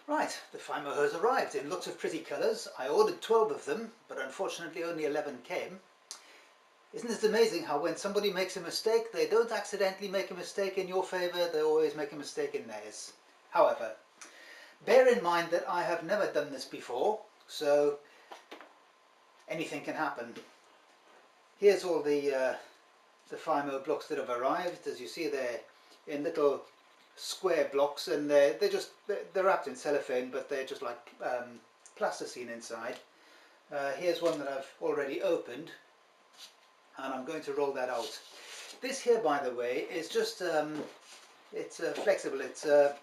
Right, the Fimo has arrived in lots of pretty colours. I ordered 12 of them, but unfortunately only 11 came. Isn't it amazing how when somebody makes a mistake, they don't accidentally make a mistake in your favour, they always make a mistake in theirs. However, bear in mind that I have never done this before, so anything can happen. Here's all the Fimo blocks that have arrived. As you see, they're in little square blocks, and they're wrapped in cellophane, but they're just like plasticine inside. Here's one that I've already opened, and I'm going to roll that out. This here, by the way, is just it's flexible. It's a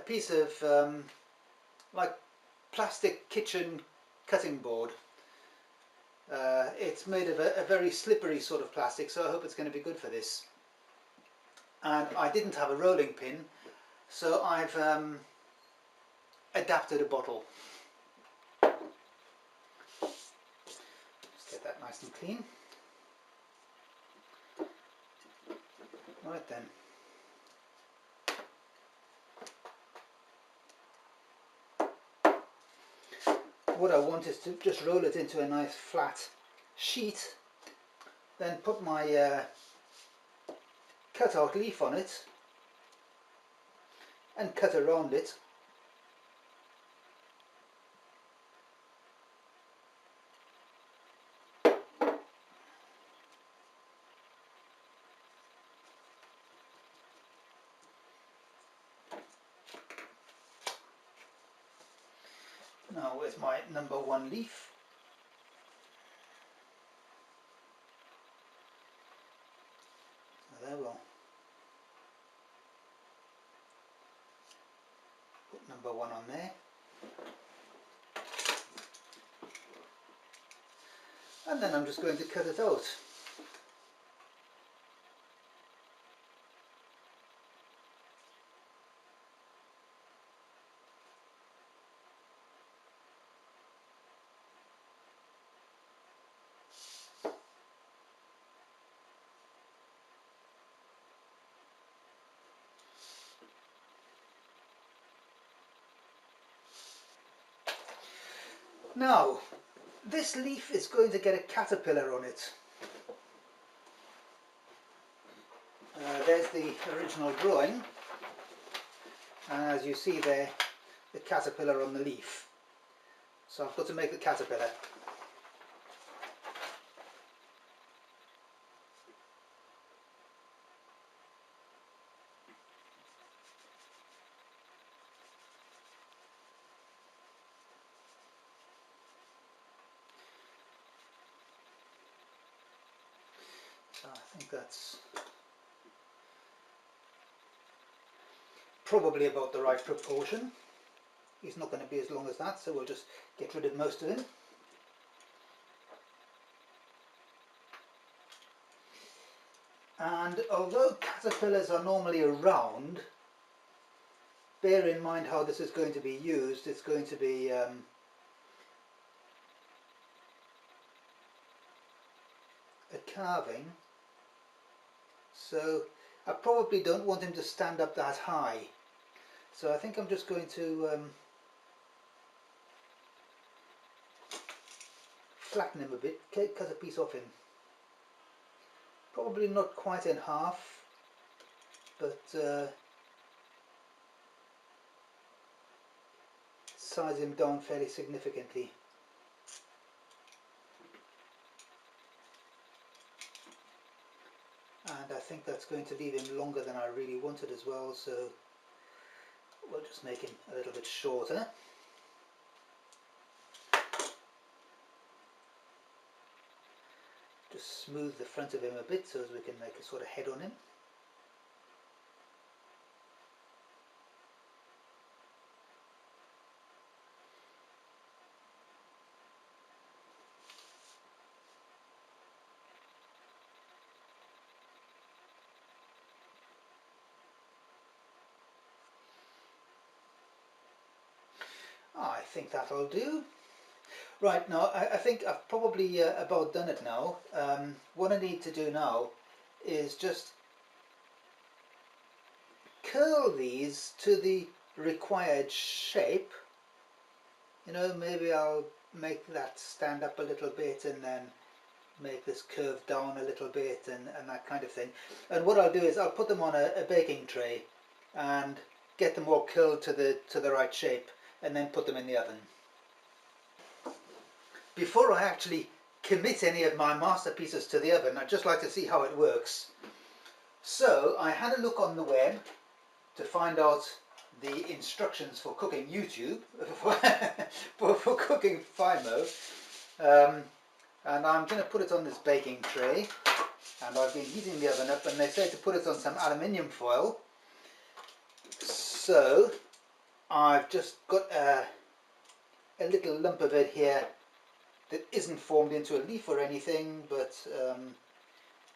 piece of like plastic kitchen cutting board. It's made of a very slippery sort of plastic, so I hope it's going to be good for this. And I didn't have a rolling pin, so I've adapted a bottle. Just get that nice and clean. Right then. What I want is to just roll it into a nice flat sheet, then put my cut-out leaf on it and cut around it. Now where's my number 1 leaf? So there we'll put number 1 on there. And then I'm just going to cut it out. Now, this leaf is going to get a caterpillar on it. There's the original drawing, and as you see there, the caterpillar on the leaf. So I've got to make the caterpillar. So I think that's probably about the right proportion. He's not going to be as long as that, so we'll just get rid of most of him. And although caterpillars are normally round, bear in mind how this is going to be used. It's going to be a carving, so I probably don't want him to stand up that high. So I think I'm just going to flatten him a bit, cut a piece off him. Probably not quite in half, but size him down fairly significantly. And I think that's going to leave him longer than I really wanted as well, so we'll just make him a little bit shorter. Just smooth the front of him a bit so as we can make a sort of head on him. I think that'll do. Right, now I think I've probably about done it now. What I need to do now is just curl these to the required shape, you know, maybe I'll make that stand up a little bit and then make this curve down a little bit and that kind of thing. And what I'll do is I'll put them on a baking tray and get them all curled to the right shape and then put them in the oven. Before I actually commit any of my masterpieces to the oven, I'd just like to see how it works. So I had a look on the web to find out the instructions for cooking YouTube, for cooking Fimo, and I'm going to put it on this baking tray, and I've been heating the oven up, and they say to put it on some aluminium foil. So I've just got a little lump of it here that isn't formed into a leaf or anything, but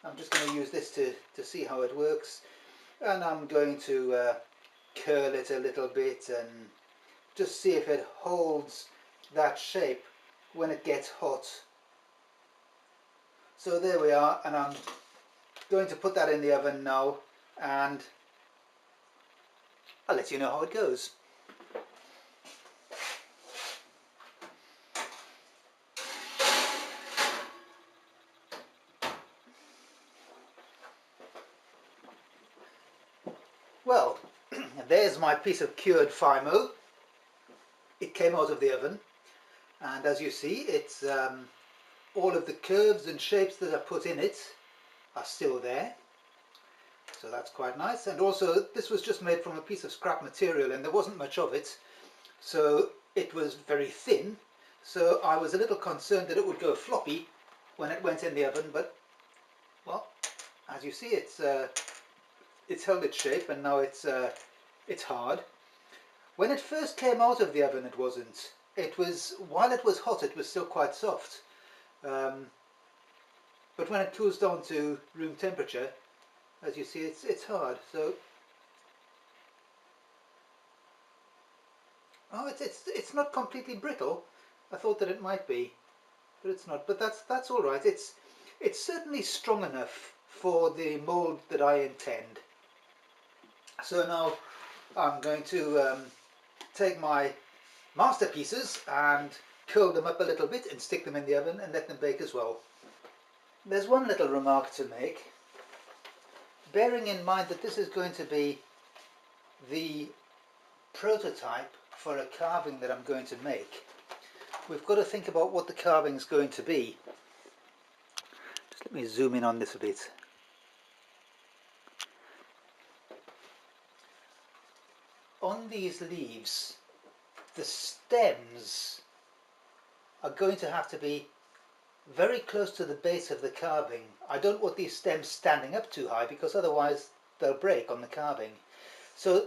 I'm just going to use this to see how it works, and I'm going to curl it a little bit and just see if it holds that shape when it gets hot. So there we are, and I'm going to put that in the oven now, and I'll let you know how it goes. Well, there's my piece of cured Fimo. It came out of the oven, and as you see, it's all of the curves and shapes that I put in it are still there, so that's quite nice. And also, this was just made from a piece of scrap material, and there wasn't much of it, so it was very thin, so I was a little concerned that it would go floppy when it went in the oven, but well, as you see, it's held its shape, and now it's hard. When it first came out of the oven, it wasn't. While it was hot, it was still quite soft. But when it cools down to room temperature, as you see, it's hard. So, oh, it's not completely brittle. I thought that it might be, but it's not. But that's all right. It's certainly strong enough for the mold that I intend. So now I'm going to take my masterpieces and curl them up a little bit and stick them in the oven and let them bake as well. There's one little remark to make, bearing in mind that this is going to be the prototype for a carving that I'm going to make. We've got to think about what the carving is going to be. Just let me zoom in on this a bit. On these leaves, the stems are going to have to be very close to the base of the carving. I don't want these stems standing up too high, because otherwise they'll break on the carving. So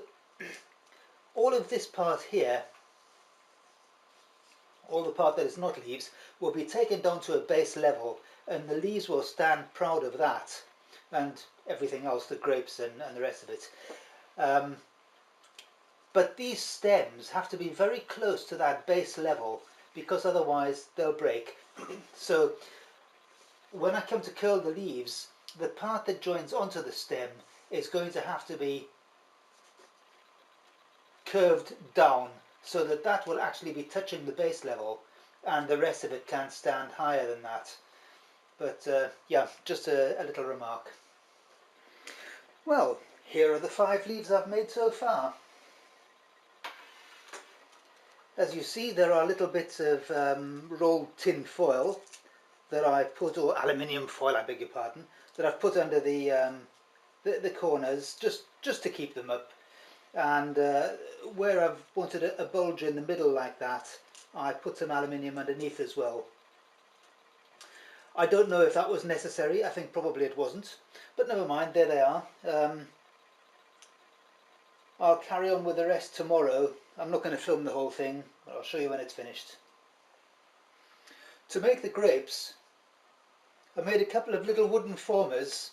all of this part here, all the part that is not leaves, will be taken down to a base level, and the leaves will stand proud of that, and everything else, the grapes and the rest of it. But these stems have to be very close to that base level, because otherwise they'll break. So when I come to curl the leaves, the part that joins onto the stem is going to have to be curved down, so that that will actually be touching the base level, and the rest of it can't stand higher than that. But yeah, just a little remark. Well, here are the 5 leaves I've made so far. As you see, there are little bits of rolled tin foil that I put, or aluminium foil, I beg your pardon, that I've put under the corners just to keep them up. And where I've wanted a bulge in the middle like that, I put some aluminium underneath as well. I don't know if that was necessary. I think probably it wasn't, but never mind, there they are. I'll carry on with the rest tomorrow. I'm not going to film the whole thing, but I'll show you when it's finished. To make the grapes, I made a couple of little wooden formers,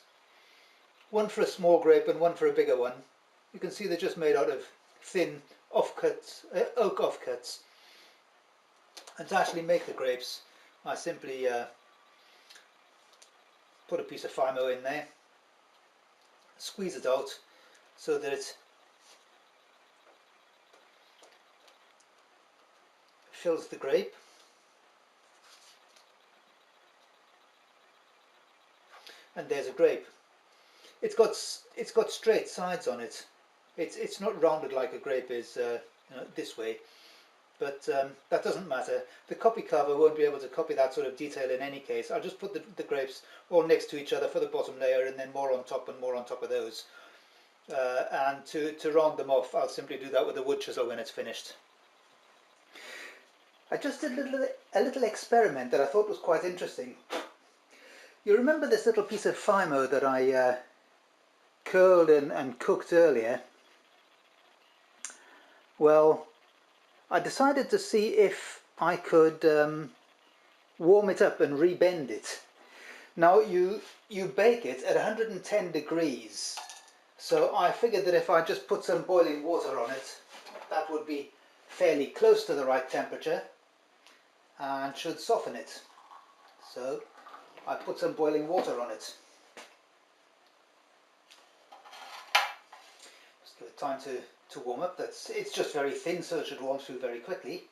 one for a small grape and one for a bigger one. You can see they're just made out of thin offcuts, oak offcuts. And to actually make the grapes, I simply put a piece of Fimo in there, squeeze it out so that fills the grape. And there's a grape. It's got straight sides on it. It's not rounded like a grape is, this way. But that doesn't matter. The copy carver won't be able to copy that sort of detail in any case. I'll just put the grapes all next to each other for the bottom layer, and then more on top and more on top of those. And to round them off, I'll simply do that with a wood chisel when it's finished. I just did a little experiment that I thought was quite interesting. You remember this little piece of Fimo that I curled and cooked earlier? Well, I decided to see if I could warm it up and rebend it. Now you bake it at 110 degrees, so I figured that if I just put some boiling water on it, that would be fairly close to the right temperature and should soften it. So I put some boiling water on it. Just give it time to warm up. It's just very thin, so it should warm through very quickly.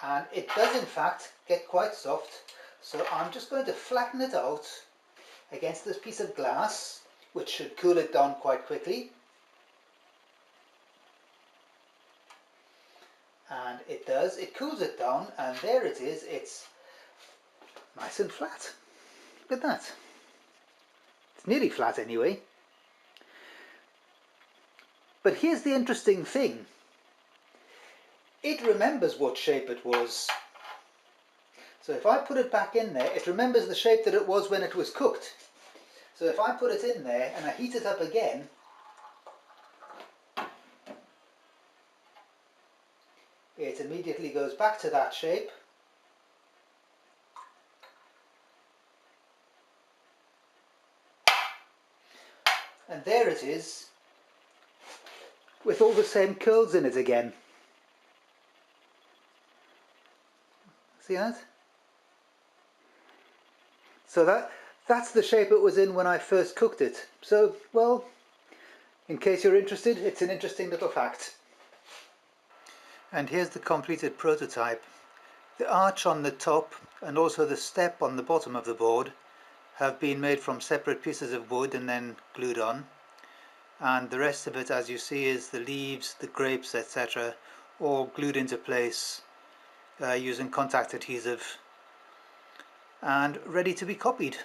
And it does in fact get quite soft, so I'm just going to flatten it out against this piece of glass, which should cool it down quite quickly. And it does, it cools it down, and there it is, it's nice and flat. Look at that. It's nearly flat anyway. But here's the interesting thing. It remembers what shape it was. So if I put it back in there, it remembers the shape that it was when it was cooked. So if I put it in there and I heat it up again, it immediately goes back to that shape. And there it is, with all the same curls in it again. See that? So that's the shape it was in when I first cooked it. So, well, in case you're interested, it's an interesting little fact. And here's the completed prototype. The arch on the top and also the step on the bottom of the board have been made from separate pieces of wood and then glued on. And the rest of it, as you see, is the leaves, the grapes, etc., all glued into place using contact adhesive and ready to be copied.